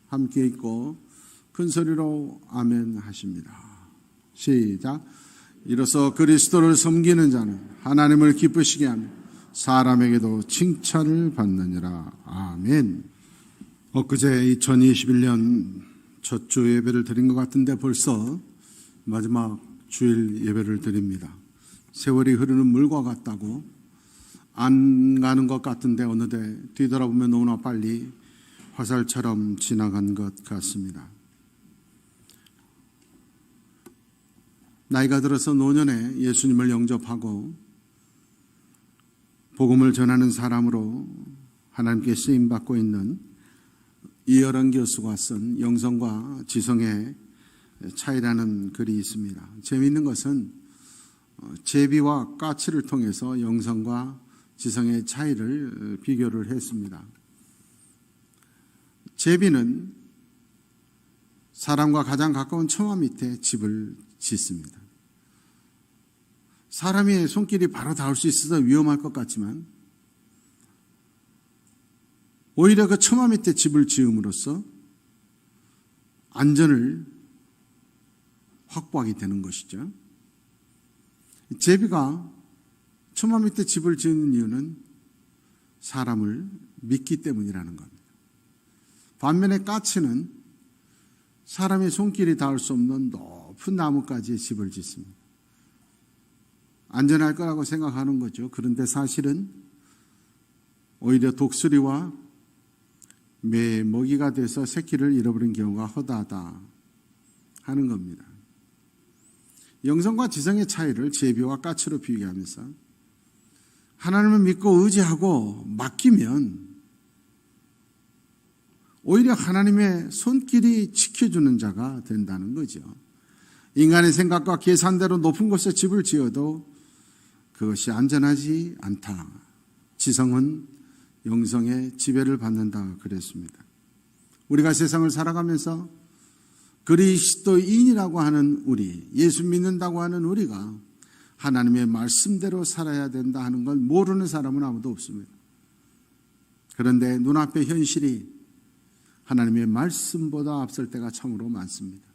함께 읽고 큰 소리로 아멘 하십니다. 시작. 이로써 그리스도를 섬기는 자는 하나님을 기쁘시게 하며 사람에게도 칭찬을 받느니라. 아멘. 엊그제 2021년 첫 주 예배를 드린 것 같은데 벌써 마지막 주일 예배를 드립니다. 세월이 흐르는 물과 같다고 안 가는 것 같은데 어느새 뒤돌아보면 너무나 빨리 화살처럼 지나간 것 같습니다. 나이가 들어서 노년에 예수님을 영접하고 복음을 전하는 사람으로 하나님께 쓰임받고 있는 이열한 교수가 쓴 영성과 지성의 차이라는 글이 있습니다. 재미있는 것은 제비와 까치를 통해서 영성과 지성의 차이를 비교를 했습니다. 제비는 사람과 가장 가까운 처마 밑에 집을 짓습니다. 사람의 손길이 바로 닿을 수 있어서 위험할 것 같지만 오히려 그 처마 밑에 집을 지음으로써 안전을 확보하게 되는 것이죠. 제비가 처마 밑에 집을 지은 이유는 사람을 믿기 때문이라는 겁니다. 반면에 까치는 사람의 손길이 닿을 수 없는 높은 나무까지 집을 짓습니다. 안전할 거라고 생각하는 거죠. 그런데 사실은 오히려 독수리와 매의 먹이가 돼서 새끼를 잃어버린 경우가 허다하다 하는 겁니다. 영성과 지성의 차이를 제비와 까치로 비교하면서 하나님을 믿고 의지하고 맡기면 오히려 하나님의 손길이 지켜주는 자가 된다는 거죠. 인간의 생각과 계산대로 높은 곳에 집을 지어도 그것이 안전하지 않다. 지성은 영성의 지배를 받는다 그랬습니다. 우리가 세상을 살아가면서 그리스도인이라고 하는 우리, 예수 믿는다고 하는 우리가 하나님의 말씀대로 살아야 된다 하는 걸 모르는 사람은 아무도 없습니다. 그런데 눈앞의 현실이 하나님의 말씀보다 앞설 때가 참으로 많습니다.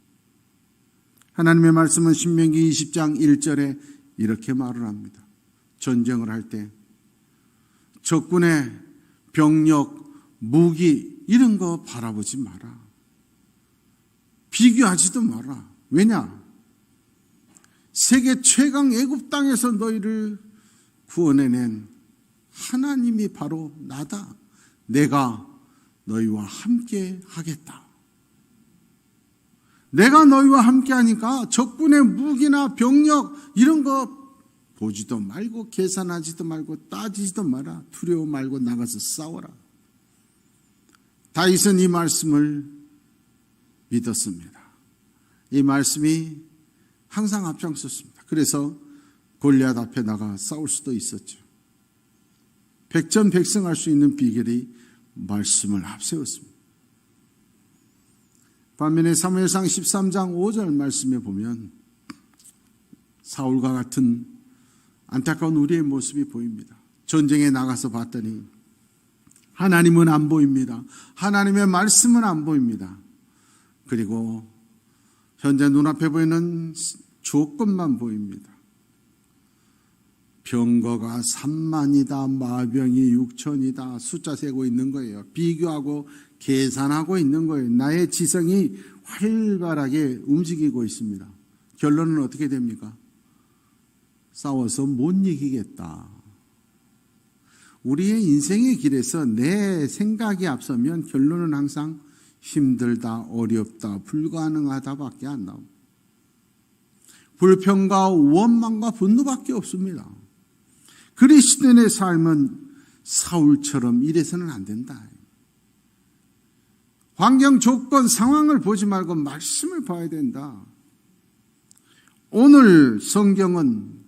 하나님의 말씀은 신명기 20장 1절에 이렇게 말을 합니다. 전쟁을 할 때 적군의 병력, 무기 이런 거 바라보지 마라. 비교하지도 마라. 왜냐? 세계 최강 애굽 땅에서 너희를 구원해낸 하나님이 바로 나다. 내가 너희와 함께 하겠다. 내가 너희와 함께 하니까 적군의 무기나 병력 이런 거 보지도 말고 계산하지도 말고 따지지도 마라. 두려워 말고 나가서 싸워라. 다윗은 이 말씀을 믿었습니다. 이 말씀이 항상 앞장섰습니다. 그래서 골리앗 앞에 나가 싸울 수도 있었죠. 백전백승할 수 있는 비결이 말씀을 앞세웠습니다. 반면에 사무엘상 13장 5절 말씀에 보면 사울과 같은 안타까운 우리의 모습이 보입니다. 전쟁에 나가서 봤더니 하나님은 안 보입니다. 하나님의 말씀은 안 보입니다. 그리고 현재 눈앞에 보이는 조건만 보입니다. 병거가 3만이다. 마병이 6천이다. 숫자 세고 있는 거예요. 비교하고 계산하고 있는 거예요. 나의 지성이 활발하게 움직이고 있습니다. 결론은 어떻게 됩니까? 싸워서 못 이기겠다. 우리의 인생의 길에서 내 생각이 앞서면 결론은 항상 힘들다, 어렵다, 불가능하다밖에 안 나옵니다. 불평과 원망과 분노밖에 없습니다. 그리스도인의 삶은 사울처럼 이래서는 안 된다. 환경, 조건, 상황을 보지 말고 말씀을 봐야 된다. 오늘 성경은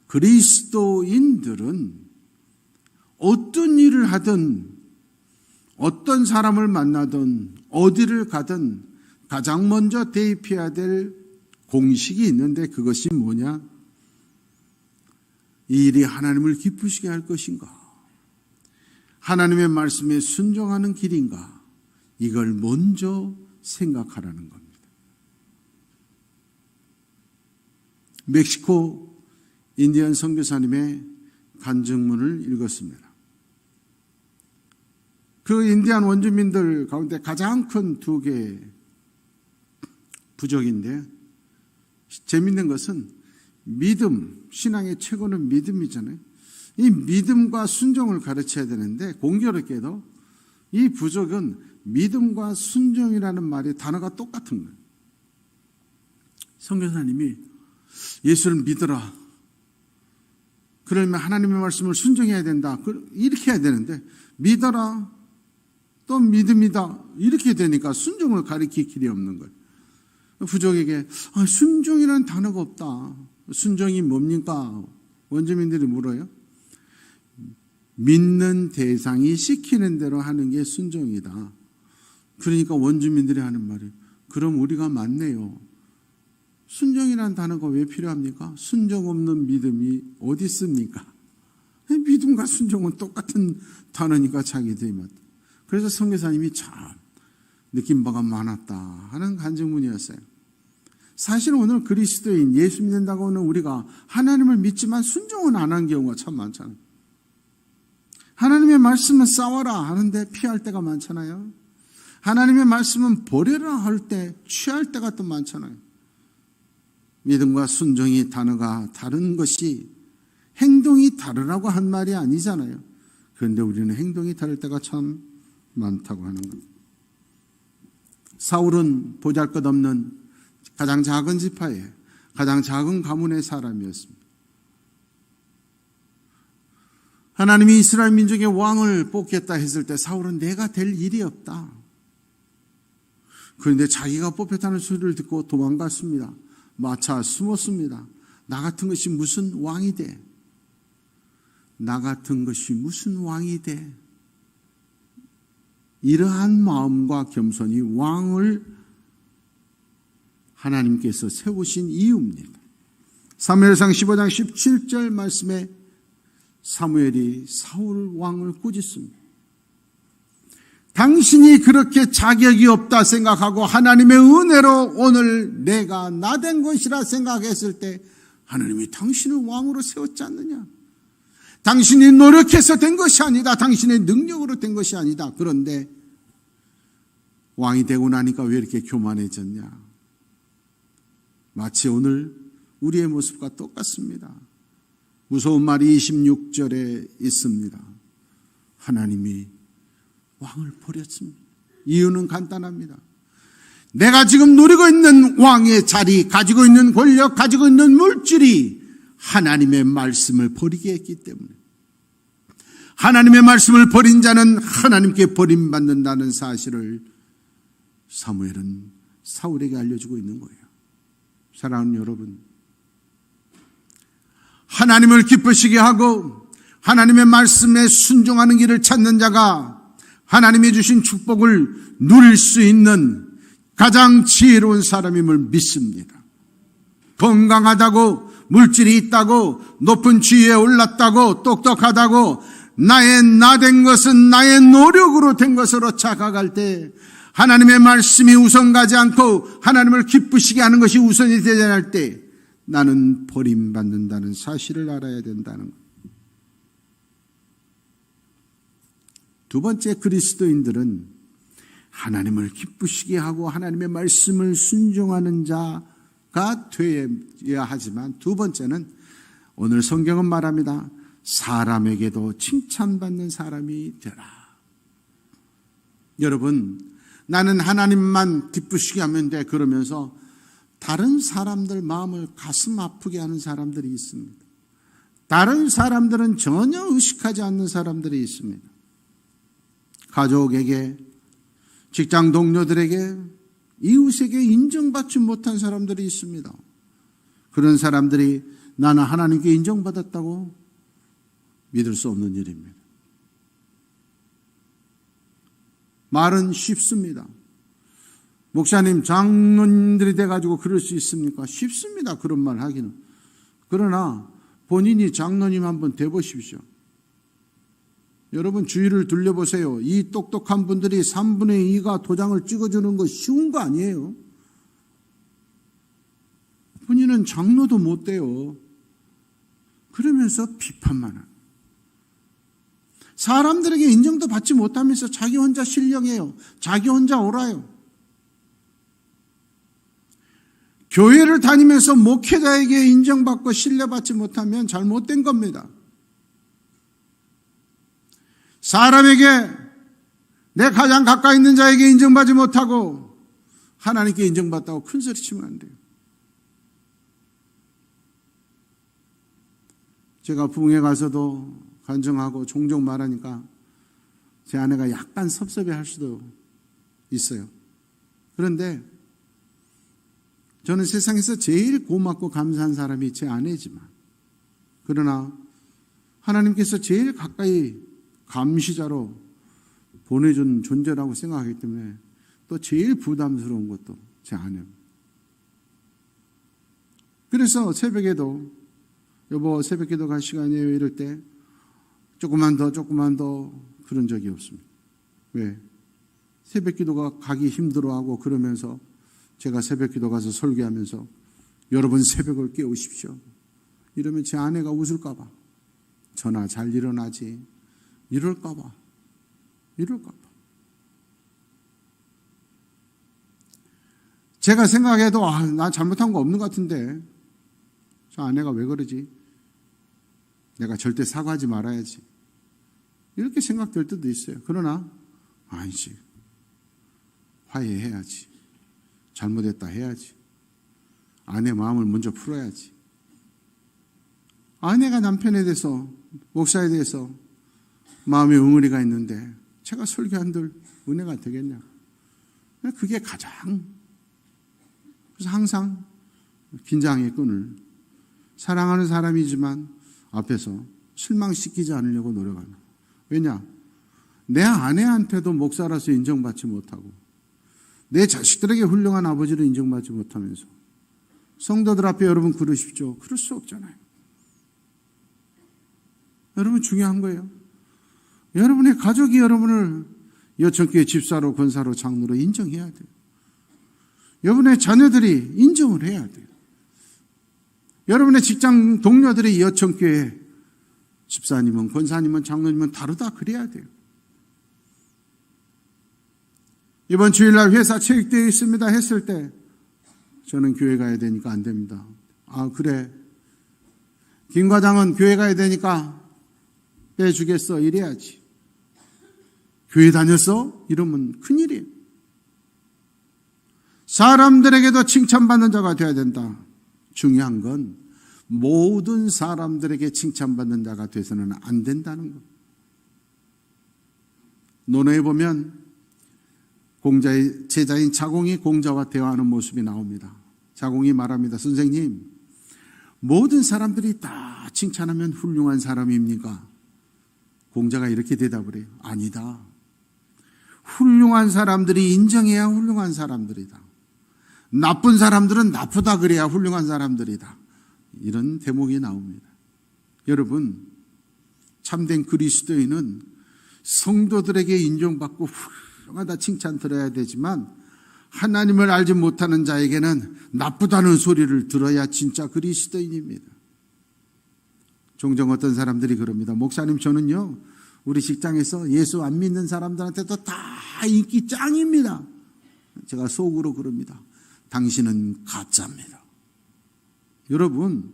그리스도인들은 어떤 일을 하든 어떤 사람을 만나든 어디를 가든 가장 먼저 대입해야 될 공식이 있는데 그것이 뭐냐? 이 일이 하나님을 기쁘시게 할 것인가? 하나님의 말씀에 순종하는 길인가? 이걸 먼저 생각하라는 겁니다. 멕시코 인디언 선교사님의 간증문을 읽었습니다. 그 인디안 원주민들 가운데 가장 큰 두 개의 부족인데, 재밌는 것은 믿음, 신앙의 최고는 믿음이잖아요. 이 믿음과 순종을 가르쳐야 되는데 공교롭게도 이 부족은 믿음과 순종이라는 말이 단어가 똑같은 거예요. 선교사님이 예수를 믿어라, 그러면 하나님의 말씀을 순종해야 된다, 이렇게 해야 되는데 믿어라, 또 믿음이다, 이렇게 되니까 순종을 가리킬 길이 없는 거예요. 부족에게 순종이라는 단어가 없다. 순종이 뭡니까? 원주민들이 물어요. 믿는 대상이 시키는 대로 하는 게 순종이다. 그러니까 원주민들이 하는 말이, 그럼 우리가 맞네요. 순종이라는 단어가 왜 필요합니까? 순종 없는 믿음이 어디 있습니까? 믿음과 순종은 똑같은 단어니까 자기들이 맞다. 그래서 선교사님이 참 느낀 바가 많았다 하는 간증문이었어요. 사실 오늘 그리스도인, 예수 믿는다고 하는 우리가 하나님을 믿지만 순종은 안 한 경우가 참 많잖아요. 하나님의 말씀은 싸워라 하는데 피할 때가 많잖아요. 하나님의 말씀은 버려라 할 때 취할 때가 또 많잖아요. 믿음과 순종이 단어가 다른 것이 행동이 다르라고 한 말이 아니잖아요. 그런데 우리는 행동이 다를 때가 참 많다고 하는 겁니다. 사울은 보잘것없는 가장 작은 지파의 가장 작은 가문의 사람이었습니다. 하나님이 이스라엘 민족의 왕을 뽑겠다 했을 때 사울은 내가 될 일이 없다. 그런데 자기가 뽑혔다는 소리를 듣고 도망갔습니다. 마차 숨었습니다. 나 같은 것이 무슨 왕이 돼? 나 같은 것이 무슨 왕이 돼? 이러한 마음과 겸손이 왕을 하나님께서 세우신 이유입니다. 사무엘상 15장 17절 말씀에 사무엘이 사울 왕을 꾸짖습니다. 당신이 그렇게 자격이 없다 생각하고 하나님의 은혜로 오늘 내가 나된 것이라 생각했을 때 하나님이 당신을 왕으로 세웠지 않느냐? 당신이 노력해서 된 것이 아니다. 당신의 능력으로 된 것이 아니다. 그런데 왕이 되고 나니까 왜 이렇게 교만해졌냐? 마치 오늘 우리의 모습과 똑같습니다. 무서운 말이 26절에 있습니다. 하나님이 왕을 버렸습니다. 이유는 간단합니다. 내가 지금 누리고 있는 왕의 자리, 가지고 있는 권력, 가지고 있는 물질이 하나님의 말씀을 버리게 했기 때문에, 하나님의 말씀을 버린 자는 하나님께 버림받는다는 사실을 사무엘은 사울에게 알려주고 있는 거예요. 사랑하는 여러분, 하나님을 기쁘시게 하고 하나님의 말씀에 순종하는 길을 찾는 자가 하나님이 주신 축복을 누릴 수 있는 가장 지혜로운 사람임을 믿습니다. 건강하다고, 물질이 있다고, 높은 지위에 올랐다고, 똑똑하다고, 나된 것은 나의 노력으로 된 것으로 착각할 때 하나님의 말씀이 우선 가지 않고 하나님을 기쁘시게 하는 것이 우선이 되지 않을 때 나는 버림받는다는 사실을 알아야 된다는 것. 두 번째, 그리스도인들은 하나님을 기쁘시게 하고 하나님의 말씀을 순종하는 자가 되어야 하지만, 두 번째는 오늘 성경은 말합니다. 사람에게도 칭찬받는 사람이 되라. 여러분, 나는 하나님만 기쁘시게 하면 돼 그러면서 다른 사람들 마음을 가슴 아프게 하는 사람들이 있습니다. 다른 사람들은 전혀 의식하지 않는 사람들이 있습니다. 가족에게, 직장 동료들에게, 이웃에게 인정받지 못한 사람들이 있습니다. 그런 사람들이 나는 하나님께 인정받았다고 믿을 수 없는 일입니다. 말은 쉽습니다. 목사님, 장로님들이 돼가지고 그럴 수 있습니까? 쉽습니다. 그런 말 하기는. 그러나 본인이 장로님 한번 돼보십시오. 여러분 주위를 둘러보세요. 이 똑똑한 분들이 3분의 2가 도장을 찍어주는 거 쉬운 거 아니에요. 본인은 장로도 못 돼요. 그러면서 비판만 하는. 사람들에게 인정도 받지 못하면서 자기 혼자 신령해요. 자기 혼자 옳아요. 교회를 다니면서 목회자에게 인정받고 신뢰받지 못하면 잘못된 겁니다. 사람에게 내 가장 가까이 있는 자에게 인정받지 못하고 하나님께 인정받다고 큰 소리 치면 안 돼요. 제가 부흥회 가서도 간증하고 종종 말하니까 제 아내가 약간 섭섭해할 수도 있어요. 그런데 저는 세상에서 제일 고맙고 감사한 사람이 제 아내지만, 그러나 하나님께서 제일 가까이 감시자로 보내준 존재라고 생각하기 때문에 또 제일 부담스러운 것도 제 아내입니다. 그래서 새벽에도 여보 새벽 기도 갈 시간이에요 이럴 때 조금만 더 그런 적이 없습니다. 왜? 새벽 기도가 가기 힘들어하고 그러면서 제가 새벽 기도 가서 설교하면서 여러분 새벽을 깨우십시오. 이러면 제 아내가 웃을까 봐. 전화 잘 일어나지. 이럴까 봐. 제가 생각해도 나 잘못한 거 없는 것 같은데 저 아내가 왜 그러지? 내가 절대 사과하지 말아야지. 이렇게 생각될 때도 있어요. 그러나 아니지. 화해해야지. 잘못했다 해야지. 아내 마음을 먼저 풀어야지. 아내가 남편에 대해서, 목사에 대해서 마음에 응어리가 있는데 제가 설교한들 은혜가 되겠냐. 그게 가장, 그래서 항상 긴장의 끈을 사랑하는 사람이지만 앞에서 실망시키지 않으려고 노력합니다. 왜냐? 내 아내한테도 목사라서 인정받지 못하고 내 자식들에게 훌륭한 아버지를 인정받지 못하면서 성도들 앞에 여러분 그러십시오. 그럴 수 없잖아요. 여러분 중요한 거예요. 여러분의 가족이 여러분을 여천교회 집사로, 권사로, 장로로 인정해야 돼요. 여러분의 자녀들이 인정을 해야 돼요. 여러분의 직장 동료들이 여천교회 집사님은, 권사님은, 장로님은 다르다 그래야 돼요. 이번 주일날 회사 체육대회 있습니다 했을 때 저는 교회 가야 되니까 안 됩니다. 아 그래. 김 과장은 교회 가야 되니까 빼주겠어 이래야지. 교회 다녔어? 이러면 큰일이에요. 사람들에게도 칭찬받는 자가 되어야 된다. 중요한 건 모든 사람들에게 칭찬받는 자가 돼서는 안 된다는 것. 논어에 보면 공자의 제자인 자공이 공자와 대화하는 모습이 나옵니다. 자공이 말합니다. 선생님, 모든 사람들이 다 칭찬하면 훌륭한 사람입니까? 공자가 이렇게 대답을 해요. 아니다. 훌륭한 사람들이 인정해야 훌륭한 사람들이다. 나쁜 사람들은 나쁘다 그래야 훌륭한 사람들이다. 이런 대목이 나옵니다. 여러분, 참된 그리스도인은 성도들에게 인정받고 훌륭하다 칭찬 들어야 되지만 하나님을 알지 못하는 자에게는 나쁘다는 소리를 들어야 진짜 그리스도인입니다. 종종 어떤 사람들이 그럽니다. 목사님 저는요 우리 직장에서 예수 안 믿는 사람들한테도 다 인기 짱입니다. 제가 속으로 그럽니다. 당신은 가짜입니다. 여러분,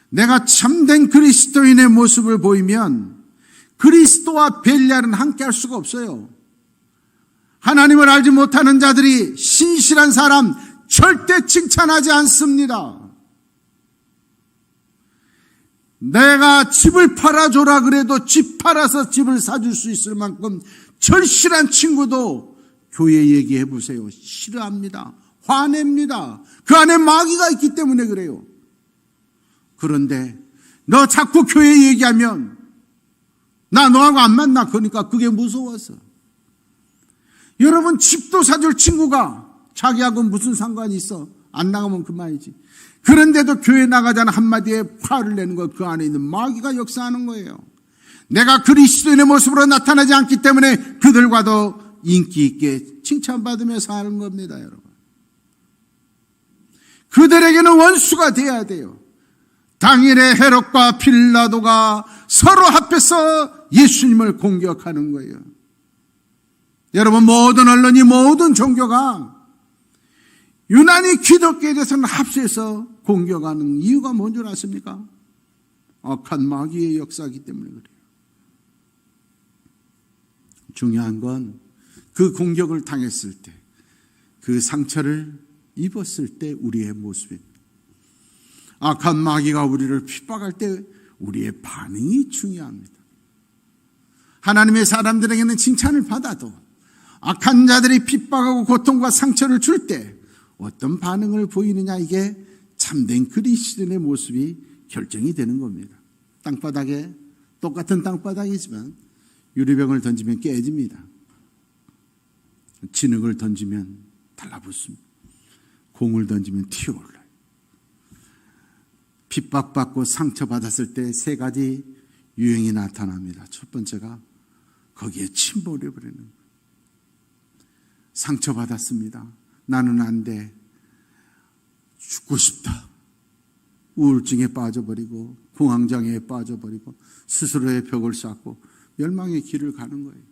내가 참된 그리스도인의 모습을 보이면 그리스도와 벨리알은 함께할 수가 없어요. 하나님을 알지 못하는 자들이 신실한 사람 절대 칭찬하지 않습니다. 내가 집을 팔아줘라 그래도 집 팔아서 집을 사줄 수 있을 만큼 절실한 친구도 교회 얘기해 보세요. 싫어합니다. 화냅니다. 그 안에 마귀가 있기 때문에 그래요. 그런데 너 자꾸 교회 얘기하면 나 너하고 안 만나. 그러니까 그게 무서워서. 여러분 집도 사줄 친구가 자기하고 무슨 상관이 있어. 안 나가면 그만이지. 그런데도 교회 나가자는 한마디에 화를 내는 거 그 안에 있는 마귀가 역사하는 거예요. 내가 그리스도인의 모습으로 나타나지 않기 때문에 그들과도 인기 있게 칭찬받으며 사는 겁니다, 여러분. 그들에게는 원수가 돼야 돼요. 당일에 헤롯과 빌라도가 서로 합해서 예수님을 공격하는 거예요. 여러분, 모든 언론이, 모든 종교가 유난히 기독교에 대해서는 합세해서 공격하는 이유가 뭔 줄 아십니까? 악한 마귀의 역사이기 때문에 그래요. 중요한 건 그 공격을 당했을 때, 그 상처를 입었을 때 우리의 모습입니다. 악한 마귀가 우리를 핍박할 때 우리의 반응이 중요합니다. 하나님의 사람들에게는 칭찬을 받아도 악한 자들이 핍박하고 고통과 상처를 줄 때 어떤 반응을 보이느냐, 이게 참된 그리스도인의 모습이 결정이 되는 겁니다. 땅바닥에, 똑같은 땅바닥이지만 유리병을 던지면 깨집니다. 진흙을 던지면 달라붙습니다. 공을 던지면 튀어올라요. 핍박받고 상처받았을 때 세 가지 유형이 나타납니다. 첫 번째가 거기에 침몰해버리는 거예요. 상처받았습니다. 나는 안 돼. 죽고 싶다. 우울증에 빠져버리고 공황장애에 빠져버리고 스스로의 벽을 쌓고 멸망의 길을 가는 거예요.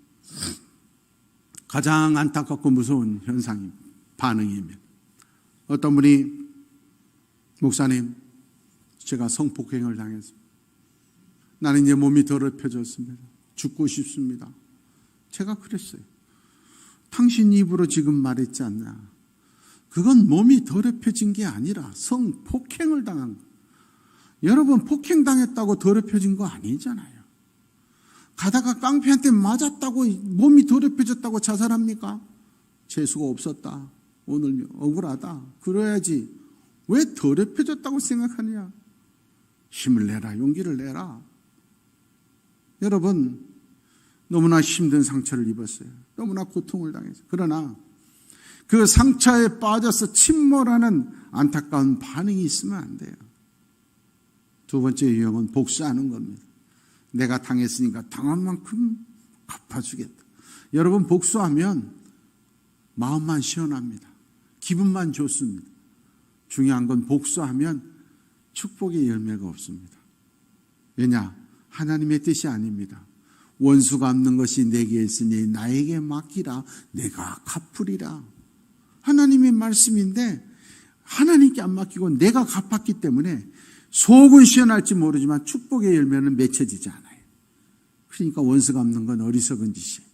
가장 안타깝고 무서운 현상이 반응입니다. 어떤 분이, 목사님, 제가 성폭행을 당했습니다. 나는 이제 몸이 더럽혀졌습니다. 죽고 싶습니다. 제가 그랬어요. 당신 입으로 지금 말했지 않나? 그건 몸이 더럽혀진 게 아니라 성폭행을 당한 거예요. 여러분, 폭행당했다고 더럽혀진 거 아니잖아요. 가다가 깡패한테 맞았다고 몸이 더럽혀졌다고 자살합니까? 재수가 없었다. 오늘 억울하다. 그래야지. 왜 더럽혀졌다고 생각하느냐? 힘을 내라. 용기를 내라. 여러분, 너무나 힘든 상처를 입었어요. 너무나 고통을 당했어요. 그러나 그 상처에 빠져서 침몰하는 안타까운 반응이 있으면 안 돼요. 두 번째 유형은 복수하는 겁니다. 내가 당했으니까 당한 만큼 갚아주겠다. 여러분, 복수하면 마음만 시원합니다. 기분만 좋습니다. 중요한 건 복수하면 축복의 열매가 없습니다. 왜냐? 하나님의 뜻이 아닙니다. 원수 갚는 것이 내게 있으니 나에게 맡기라. 내가 갚으리라. 하나님의 말씀인데 하나님께 안 맡기고 내가 갚았기 때문에 속은 시원할지 모르지만 축복의 열매는 맺혀지지 않아요. 그러니까 원수 갚는 건 어리석은 짓이에요.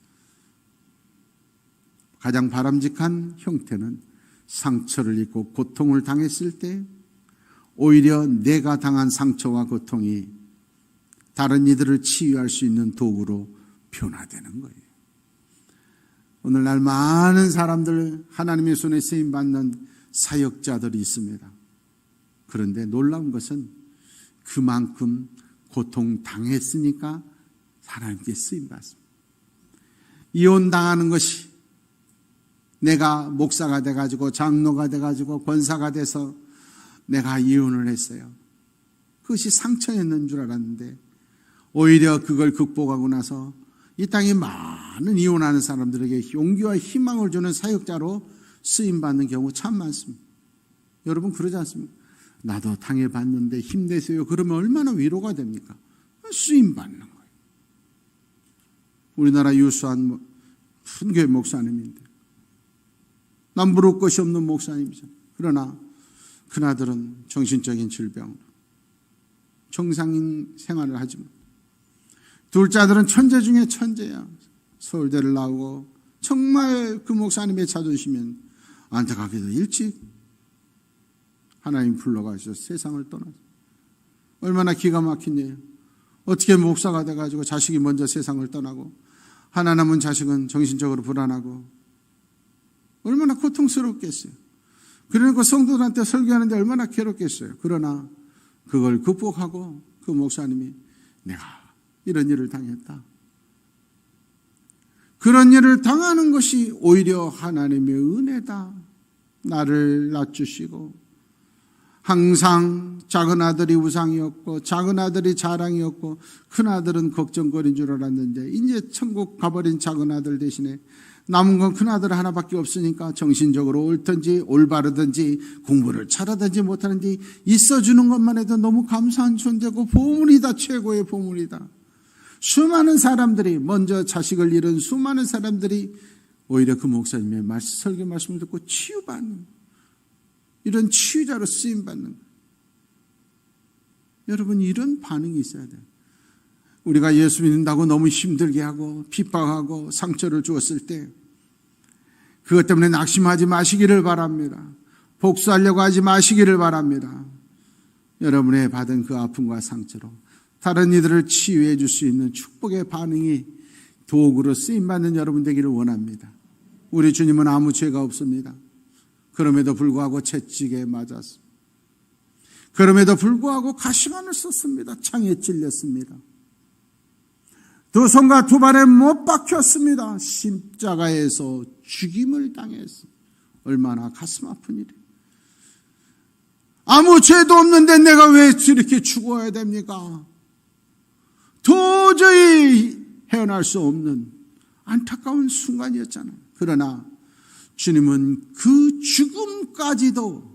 가장 바람직한 형태는 상처를 입고 고통을 당했을 때 오히려 내가 당한 상처와 고통이 다른 이들을 치유할 수 있는 도구로 변화되는 거예요. 오늘날 많은 사람들, 하나님의 손에 쓰임받는 사역자들이 있습니다. 그런데 놀라운 것은 그만큼 고통당했으니까 하나님께 쓰임받습니다. 이혼당하는 것이, 내가 목사가 돼가지고 장로가 돼가지고 권사가 돼서 내가 이혼을 했어요. 그것이 상처였는 줄 알았는데 오히려 그걸 극복하고 나서 이 땅에 많은 이혼하는 사람들에게 용기와 희망을 주는 사역자로 쓰임받는 경우 참 많습니다. 여러분, 그러지 않습니까? 나도 당해봤는데 힘내세요. 그러면 얼마나 위로가 됩니까? 쓰임받는 거예요. 우리나라 유수한 큰 교회 목사님인데 남부를 것이 없는 목사님이죠. 그러나 그나들은 정신적인 질병으로 정상인 생활을 하지 못. 둘째 아들은 천재 중에 천재야. 서울대를 나오고 정말 그 목사님의 자존심은 안타깝게도 일찍 하나님 불러가셔서 세상을 떠났어요. 얼마나 기가 막힌 일이에요. 어떻게 목사가 돼가지고 자식이 먼저 세상을 떠나고 하나 남은 자식은 정신적으로 불안하고 얼마나 고통스럽겠어요. 그러니까 성도들한테 설교하는데 얼마나 괴롭겠어요. 그러나 그걸 극복하고 그 목사님이 내가 이런 일을 당했다. 그런 일을 당하는 것이 오히려 하나님의 은혜다. 나를 낮추시고 항상 작은 아들이 우상이었고 작은 아들이 자랑이었고 큰 아들은 걱정거리인 줄 알았는데 이제 천국 가버린 작은 아들 대신에 남은 건 큰 아들 하나밖에 없으니까 정신적으로 옳든지 올바르든지 공부를 잘하든지 못하는지 있어주는 것만 해도 너무 감사한 존재고 보물이다. 최고의 보물이다. 수많은 사람들이 먼저 자식을 잃은 수많은 사람들이 오히려 그 목사님의 설교 말씀을 듣고 치유받는 이런 치유자로 쓰임받는 여러분 이런 반응이 있어야 돼요. 우리가 예수 믿는다고 너무 힘들게 하고 핍박하고 상처를 주었을 때 그것 때문에 낙심하지 마시기를 바랍니다. 복수하려고 하지 마시기를 바랍니다. 여러분의 받은 그 아픔과 상처로 다른 이들을 치유해 줄 수 있는 축복의 반응이 도구로 쓰임받는 여러분 되기를 원합니다. 우리 주님은 아무 죄가 없습니다. 그럼에도 불구하고 채찍에 맞았습니다. 그럼에도 불구하고 가시관을 썼습니다. 창에 찔렸습니다. 두 손과 두 발에 못 박혔습니다. 십자가에서 죽임을 당했습니다. 얼마나 가슴 아픈 일이에요. 아무 죄도 없는데 내가 왜 이렇게 죽어야 됩니까? 도저히 헤어날 수 없는 안타까운 순간이었잖아요. 그러나 주님은 그 죽음까지도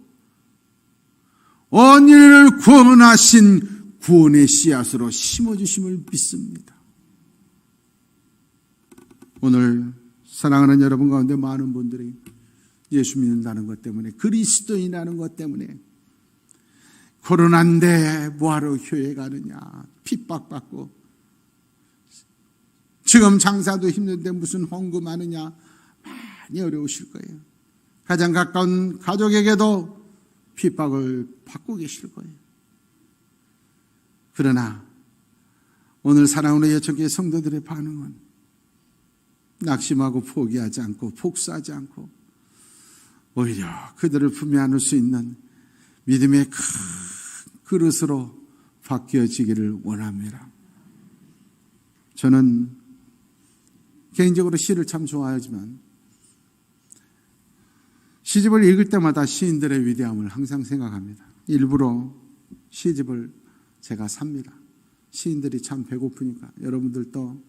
온 인류를 구원하신 구원의 씨앗으로 심어주심을 믿습니다. 오늘 사랑하는 여러분 가운데 많은 분들이 예수 믿는다는 것 때문에 그리스도인이라는 것 때문에 코로나인데 뭐하러 교회 가느냐 핍박받고 지금 장사도 힘든데 무슨 헌금하느냐 많이 어려우실 거예요. 가장 가까운 가족에게도 핍박을 받고 계실 거예요. 그러나 오늘 사랑하는 예천교회 성도들의 반응은 낙심하고 포기하지 않고 복수하지 않고 오히려 그들을 품에 안을 수 있는 믿음의 큰 그릇으로 바뀌어지기를 원합니다. 저는 개인적으로 시를 참 좋아하지만 시집을 읽을 때마다 시인들의 위대함을 항상 생각합니다. 일부러 시집을 제가 삽니다. 시인들이 참 배고프니까 여러분들도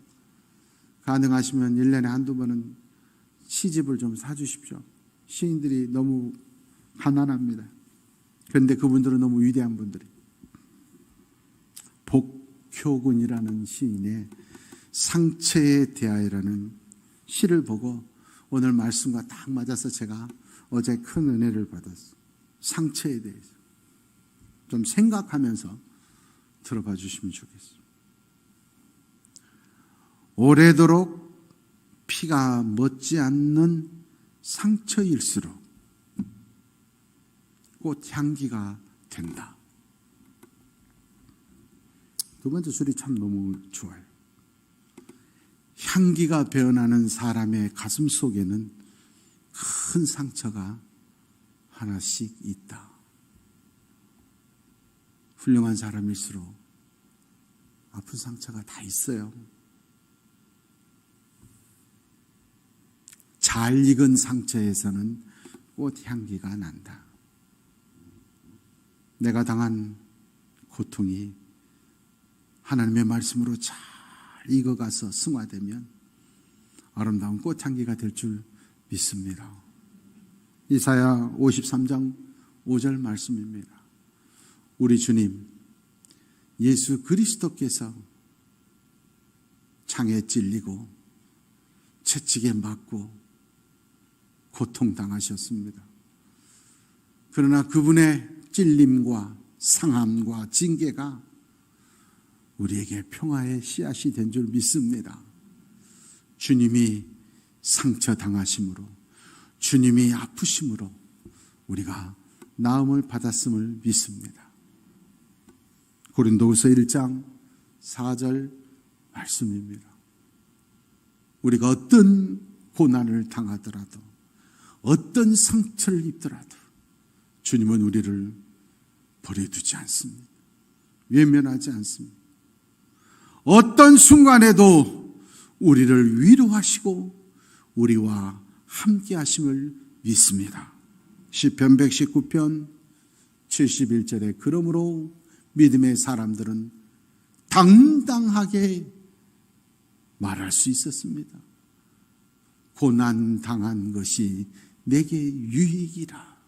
가능하시면 1년에 한두 번은 시집을 좀 사주십시오. 시인들이 너무 가난합니다. 그런데 그분들은 너무 위대한 분들이. 복효군이라는 시인의 상처에 대하여라는 시를 보고 오늘 말씀과 딱 맞아서 제가 어제 큰 은혜를 받았어요. 상처에 대해서 좀 생각하면서 들어봐 주시면 좋겠어요. 오래도록 피가 멎지 않는 상처일수록 꽃향기가 된다. 두 번째 줄이 참 너무 좋아요. 향기가 배어나는 사람의 가슴 속에는 큰 상처가 하나씩 있다. 훌륭한 사람일수록 아픈 상처가 다 있어요. 잘 익은 상처에서는 꽃향기가 난다. 내가 당한 고통이 하나님의 말씀으로 잘 익어가서 승화되면 아름다운 꽃향기가 될 줄 믿습니다. 이사야 53장 5절 말씀입니다. 우리 주님 예수 그리스도께서 창에 찔리고 채찍에 맞고 고통당하셨습니다. 그러나 그분의 찔림과 상함과 징계가 우리에게 평화의 씨앗이 된 줄 믿습니다. 주님이 상처당하심으로 주님이 아프심으로 우리가 나음을 받았음을 믿습니다. 고린도후서 1장 4절 말씀입니다. 우리가 어떤 고난을 당하더라도 어떤 상처를 입더라도 주님은 우리를 버려두지 않습니다. 외면하지 않습니다. 어떤 순간에도 우리를 위로하시고 우리와 함께 하심을 믿습니다. 시편 119편 71절에 그러므로 믿음의 사람들은 당당하게 말할 수 있었습니다. 고난 당한 것이 내게 유익이라.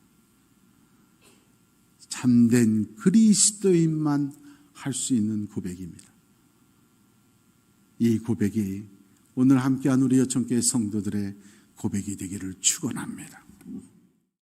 참된 그리스도인만 할 수 있는 고백입니다. 이 고백이 오늘 함께한 우리 여천교회 성도들의 고백이 되기를 축원합니다.